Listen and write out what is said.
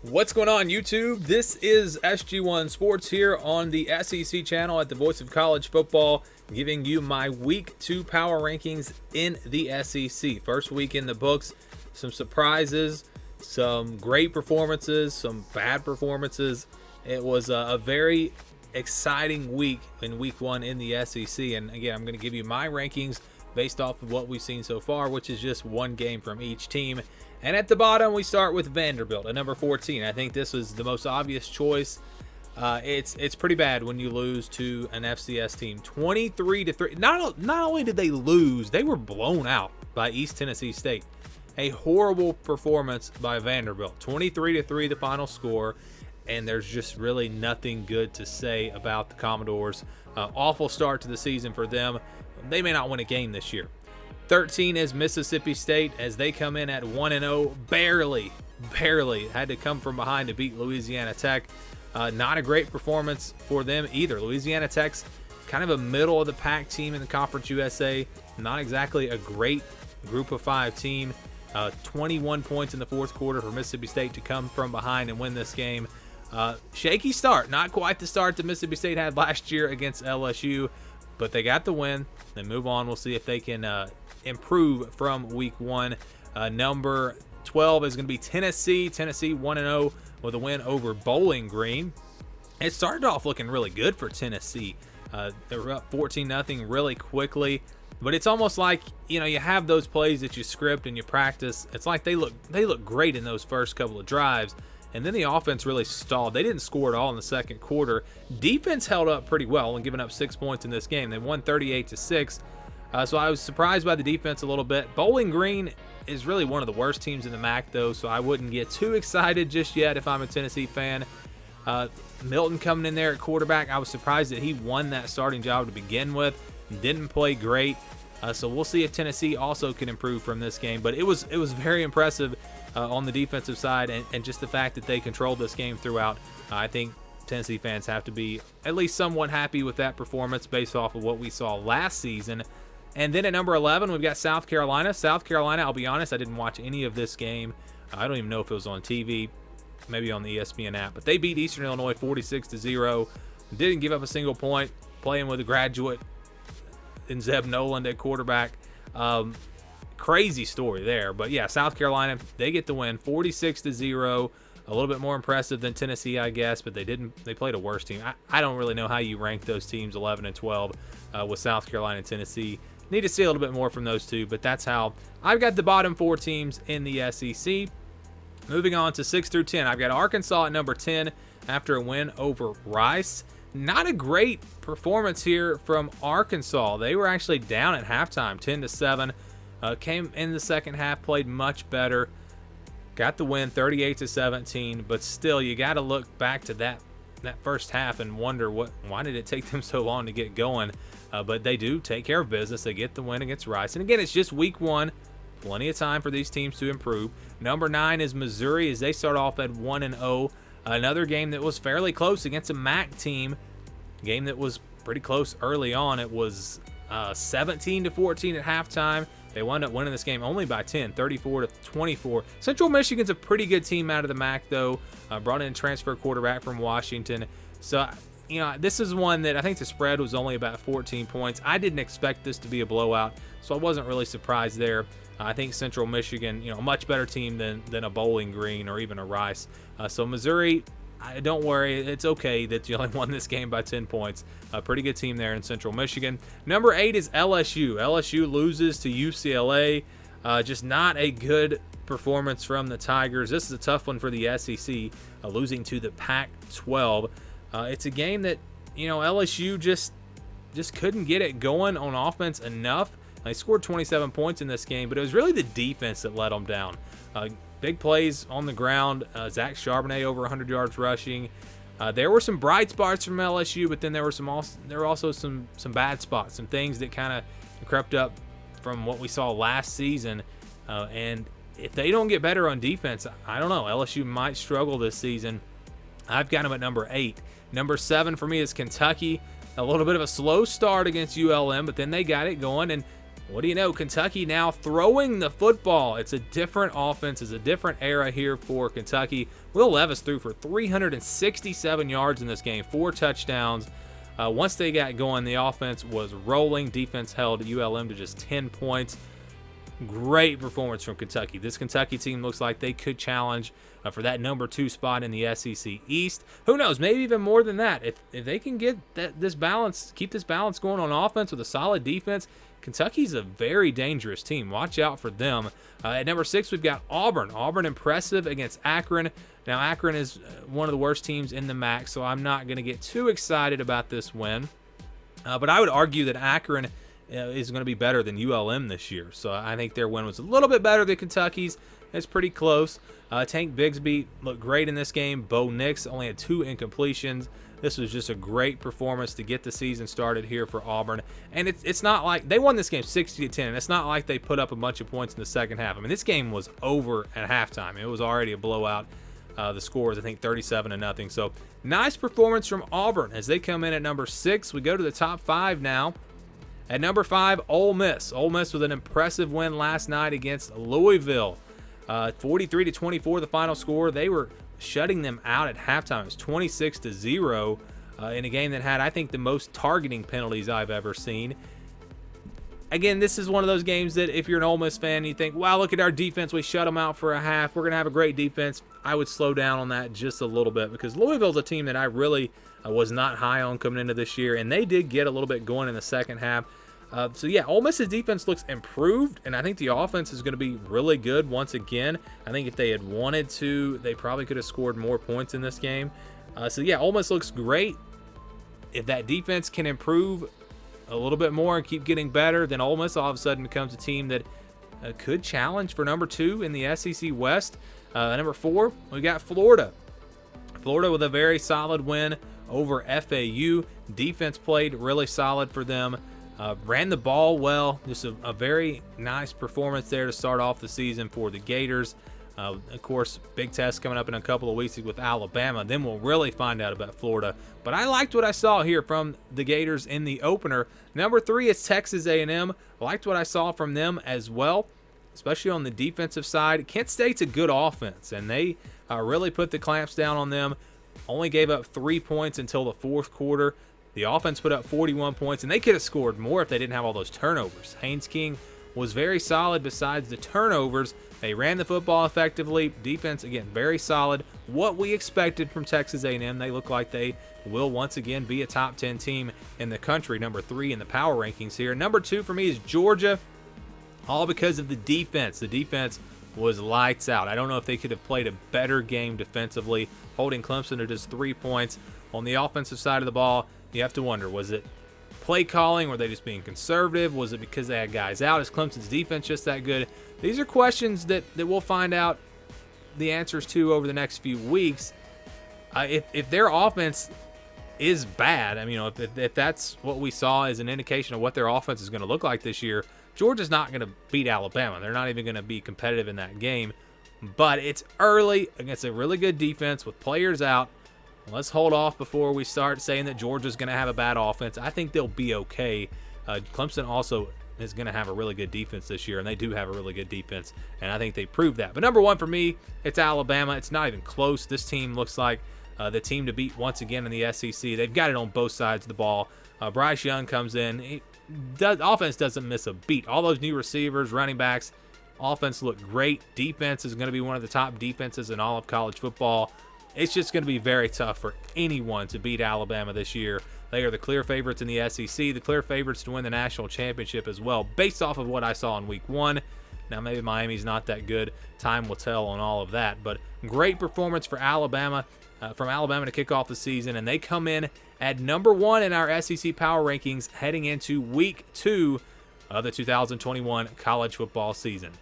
What's going on, YouTube? This is SG1 Sports here on the SEC channel at the Voice of College Football, giving you my Week 2 power rankings in the SEC. First week in the books, some surprises, some great performances, some bad performances. It was a very exciting week in Week 1 in the SEC, and again, I'm going to give you my rankings based off of what we've seen so far, which is just one game from each team. And at the bottom, we start with Vanderbilt at number 14. I think this was the most obvious choice. It's pretty bad when you lose to an FCS team, 23-3. Not only did they lose, they were blown out by East Tennessee State. A horrible performance by Vanderbilt, 23-3 the final score, and there's just really nothing good to say about the Commodores. Awful start to the season for them. They may not win a game this year. 13 is Mississippi State as they come in at 1-0, barely had to come from behind to beat Louisiana Tech. Not a great performance for them either. Louisiana Tech's kind of a middle of the pack team in the Conference USA. Not exactly a great group of 5 team. 21 points in the fourth quarter for Mississippi State to come from behind and win this game. Shaky start, not quite the start that Mississippi State had last year against LSU, but they got the win. They move on. We'll see if they can improve from Week 1. Number 12 is going to be Tennessee. Tennessee 1-0 with a win over Bowling Green. It started off looking really good for Tennessee. They were up 14-0 really quickly, but it's almost like, you have those plays that you script and you practice. It's like they look great in those first couple of drives, and then the offense really stalled. They didn't score at all in the second quarter. Defense held up pretty well and giving up 6 points in this game. They won 38-6. So I was surprised by the defense a little bit. Bowling Green is really one of the worst teams in the MAC, though, so I wouldn't get too excited just yet if I'm a Tennessee fan. Milton coming in there at quarterback, I was surprised that he won that starting job to begin with. Didn't play great, so we'll see if Tennessee also can improve from this game. But it was very impressive on the defensive side, and just the fact that they controlled this game throughout. I think Tennessee fans have to be at least somewhat happy with that performance based off of what we saw last season. And then at number 11, we've got South Carolina. South Carolina, I'll be honest, I didn't watch any of this game. I don't even know if it was on TV, maybe on the ESPN app. But they beat Eastern Illinois 46-0. Didn't give up a single point, playing with a graduate in Zeb Noland at quarterback. Crazy story there. But yeah, South Carolina, they get the win 46-0. A little bit more impressive than Tennessee, I guess, but they played a worse team. I don't really know how you rank those teams 11 and 12 with South Carolina and Tennessee. Need to see a little bit more from those two, but that's how I've got the bottom 4 teams in the SEC. Moving on to 6 through 10, I've got Arkansas at number 10 after a win over Rice. Not a great performance here from Arkansas. They were actually down at halftime, 10-7. Came in the second half, played much better. Got the win 38-17, but still you got to look back to that first half and wonder why did it take them so long to get going. But they do take care of business. They get the win against Rice. And again, it's just week 1. Plenty of time for these teams to improve. Number 9 is Missouri as they start off at 1-0. Another game that was fairly close against a MAC team. Game that was pretty close early on. It was 17-14 at halftime. They wound up winning this game only by 10, 34-24. Central Michigan's a pretty good team out of the MAC, though. Brought in a transfer quarterback from Washington. So, this is one that I think the spread was only about 14 points. I didn't expect this to be a blowout, so I wasn't really surprised there. I think Central Michigan, a much better team than a Bowling Green or even a Rice. So Missouri, don't worry, it's okay that you only won this game by 10 points. A pretty good team there in Central Michigan. Number 8 is LSU. LSU loses to UCLA. Just not a good performance from the Tigers. This is a tough one for the SEC, losing to the Pac-12. It's a game that, LSU just couldn't get it going on offense enough. They scored 27 points in this game, but it was really the defense that let them down. Big plays on the ground. Zach Charbonnet over 100 yards rushing. There were some bright spots from LSU, but then there were also some bad spots, some things that kind of crept up from what we saw last season. And if they don't get better on defense, I don't know. LSU might struggle this season. I've got them at number 8. Number 7 for me is Kentucky. A little bit of a slow start against ULM, but then they got it going. And What do you know? Kentucky now throwing the football. It's a different offense. It's a different era here for Kentucky. Will Levis threw for 367 yards in this game, 4 touchdowns. Once they got going, the offense was rolling. Defense held ULM to just 10 points. Great performance from Kentucky. This Kentucky team looks like they could challenge for that number 2 spot in the SEC East. Who knows? Maybe even more than that. If they can get this balance, keep this balance going on offense with a solid defense, Kentucky's a very dangerous team. Watch out for them. At number 6, we've got Auburn. Auburn impressive against Akron. Now, Akron is one of the worst teams in the MAC, so I'm not going to get too excited about this win. But I would argue that Akron is going to be better than ULM this year. So I think their win was a little bit better than Kentucky's. It's pretty close. Tank Bigsby looked great in this game. Bo Nix only had 2 incompletions. This was just a great performance to get the season started here for Auburn. And it's not like they won this game 60-10. And it's not like they put up a bunch of points in the second half. I mean, this game was over at halftime. It was already a blowout. The score is, I think, 37-0. So nice performance from Auburn as they come in at number 6. We go to the top 5 now. At number 5, Ole Miss. Ole Miss with an impressive win last night against Louisville. 43-24 the final score. They were shutting them out at halftime. It was 26-0 in a game that had, I think, the most targeting penalties I've ever seen. Again, this is one of those games that if you're an Ole Miss fan, you think, wow, look at our defense. We shut them out for a half. We're going to have a great defense. I would slow down on that just a little bit because Louisville's a team that I really was not high on coming into this year, and they did get a little bit going in the second half. So, yeah, Ole Miss's defense looks improved, and I think the offense is going to be really good once again. I think if they had wanted to, they probably could have scored more points in this game. So, yeah, Ole Miss looks great. If that defense can improve a little bit more and keep getting better, then Ole Miss all of a sudden becomes a team that could challenge for number 2 in the SEC West. Number 4, we got Florida. Florida with a very solid win over FAU. Defense played really solid for them. Ran the ball well. Just a very nice performance there to start off the season for the Gators. Of course, big test coming up in a couple of weeks with Alabama. Then we'll really find out about Florida. But I liked what I saw here from the Gators in the opener. Number 3 is Texas A&M. Liked what I saw from them as well, especially on the defensive side. Kent State's a good offense, and they really put the clamps down on them. Only gave up 3 points until the fourth quarter. The offense put up 41 points, and they could have scored more if they didn't have all those turnovers. Haynes King was very solid besides the turnovers. They ran the football effectively. Defense, again, very solid. What we expected from Texas A&M. They look like they will once again be a top 10 team in the country. Number 3 in the power rankings here. Number 2 for me is Georgia, all because of the defense. The defense was lights out. I don't know if they could have played a better game defensively, holding Clemson to just 3 points. On the offensive side of the ball, you have to wonder, was it play calling? Were they just being conservative? Was it because they had guys out? Is Clemson's defense just that good? These are questions that we'll find out the answers to over the next few weeks. If their offense is bad, I mean, if that's what we saw as an indication of what their offense is going to look like this year, Georgia's not going to beat Alabama. They're not even going to be competitive in that game. But it's early against a really good defense with players out. Let's hold off before we start saying that Georgia's going to have a bad offense. I think they'll be okay. Clemson also is going to have a really good defense this year, and they do have a really good defense, and I think they proved that. But number 1 for me, it's Alabama. It's not even close. This team looks like the team to beat once again in the SEC. They've got it on both sides of the ball. Bryce Young comes in. Offense doesn't miss a beat. All those new receivers, running backs, offense look great. Defense is going to be one of the top defenses in all of college football. It's just going to be very tough for anyone to beat Alabama this year. They are the clear favorites in the SEC, the clear favorites to win the national championship as well, based off of what I saw in week 1. Now, maybe Miami's not that good. Time will tell on all of that. But great performance for Alabama, from Alabama to kick off the season. And they come in at number 1 in our SEC power rankings heading into week 2 of the 2021 college football season.